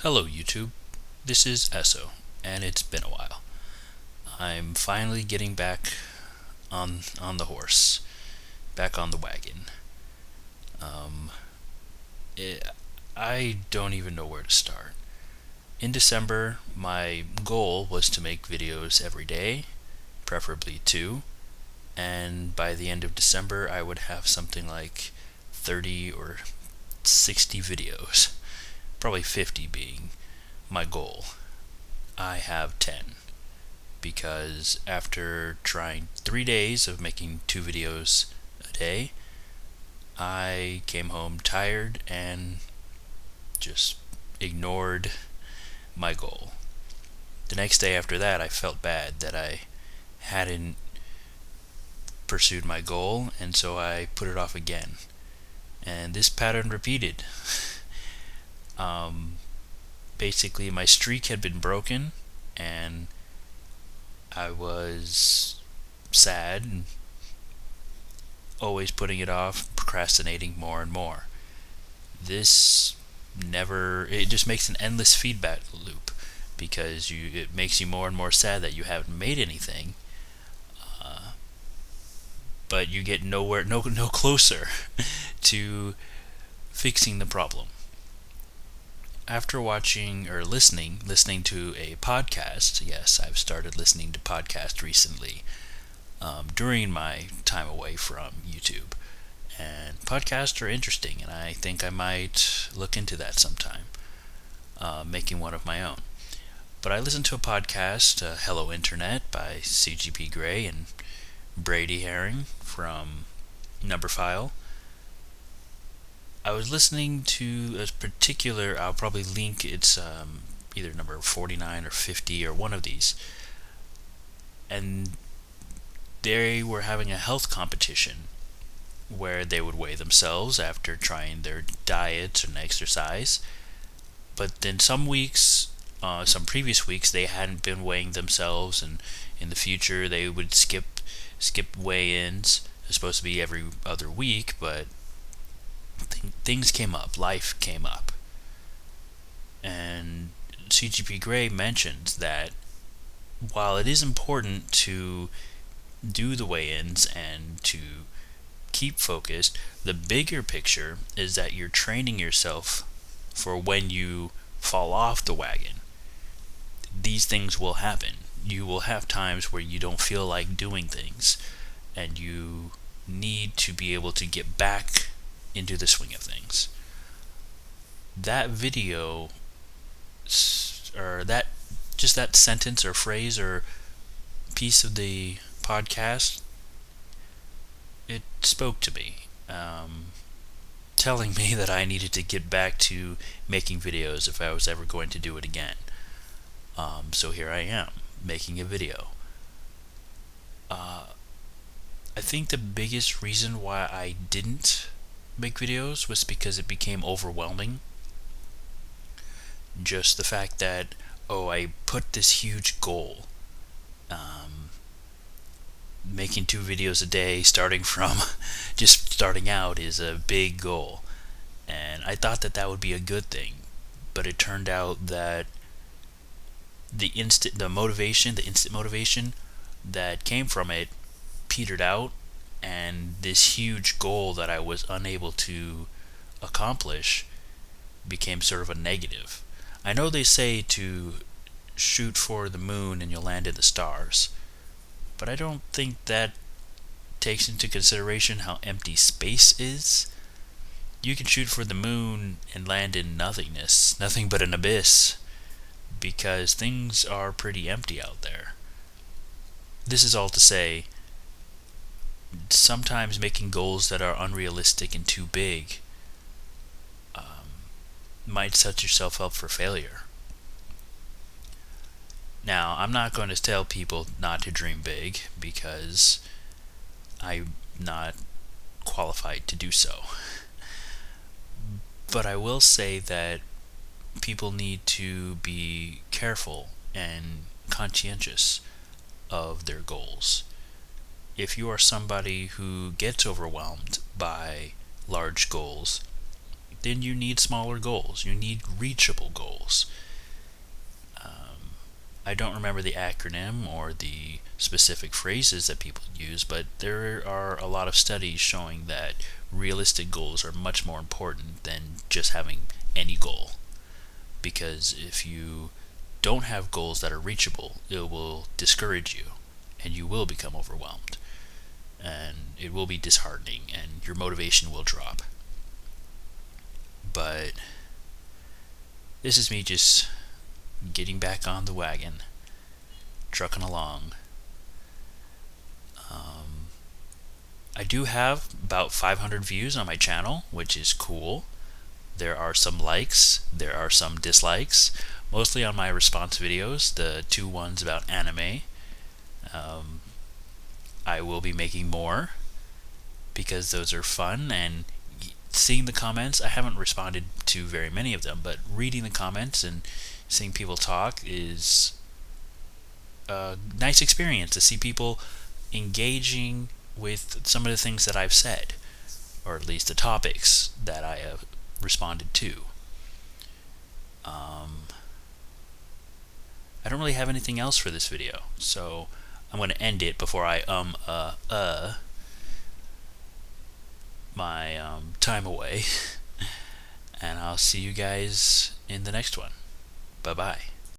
Hello YouTube, this is Eso, and it's been a while. I'm finally getting back on the horse, back on the wagon. Um, it, I don't even know where to start. In December, my goal was to make videos every day, preferably two, and by the end of December I would have something like 30 or 60 videos, probably 50 being my goal. I have 10. Because after trying 3 days of making two videos a day, I came home tired and just ignored my goal. The next day after that, I felt bad that I hadn't pursued my goal, and so I put it off again. And this pattern repeated. Um, Basically, my streak had been broken, and I was sad and always putting it off, procrastinating more and more. This it just makes an endless feedback loop because it makes you more and more sad that you haven't made anything, uh, but you get no closer to fixing the problem. After watching or listening to a podcast, yes, I've started listening to podcasts recently during my time away from YouTube. And podcasts are interesting, and I think I might look into that sometime, making one of my own. But I listened to a podcast, Hello Internet, by CGP Grey and Brady Herring from Numberphile. I was listening to a particular, I'll probably link, it's either number 49 or 50 or one of these. And they were having a health competition where they would weigh themselves after trying their diets and exercise. But then some previous weeks, they hadn't been weighing themselves, and in the future they would skip weigh-ins. It's supposed to be every other week, but things came up, life came up, and CGP Grey mentioned that while it is important to do the weigh-ins and to keep focused, the bigger picture is that you're training yourself for when you fall off the wagon. These things will happen. You will have times where you don't feel like doing things, and you need to be able to get back into the swing of things. That video, or that sentence or phrase or piece of the podcast, it spoke to me, telling me that I needed to get back to making videos if I was ever going to do it again. So here I am, making a video. I think the biggest reason why I didn't make videos was because it became overwhelming. Just the fact that, I put this huge goal. Making two videos a day, just starting out, is a big goal. And I thought that would be a good thing. But it turned out that the instant motivation that came from it petered out, and this huge goal that I was unable to accomplish became sort of a negative. I know they say to shoot for the moon and you'll land in the stars, but I don't think that takes into consideration how empty space is. You can shoot for the moon and land in nothingness, nothing but an abyss, because things are pretty empty out there. This is all to say, sometimes making goals that are unrealistic and too big might set yourself up for failure. Now, I'm not going to tell people not to dream big, because I'm not qualified to do so. But I will say that people need to be careful and conscientious of their goals. If you are somebody who gets overwhelmed by large goals, then you need smaller goals. You need reachable goals. I don't remember the acronym or the specific phrases that people use, but there are a lot of studies showing that realistic goals are much more important than just having any goal. Because if you don't have goals that are reachable, it will discourage you and you will become overwhelmed. And it will be disheartening and your motivation will drop. But this is me just getting back on the wagon, trucking along. I do have about 500 views on my channel, which is cool. There are some likes, there are some dislikes, mostly on my response videos, the 2 ones about anime. I will be making more because those are fun, and seeing the comments, I haven't responded to very many of them, but reading the comments and seeing people talk is a nice experience to see people engaging with some of the things that I've said, or at least the topics that I have responded to. I don't really have anything else for this video, so I'm going to end it before I my time away. And I'll see you guys in the next one. Bye bye.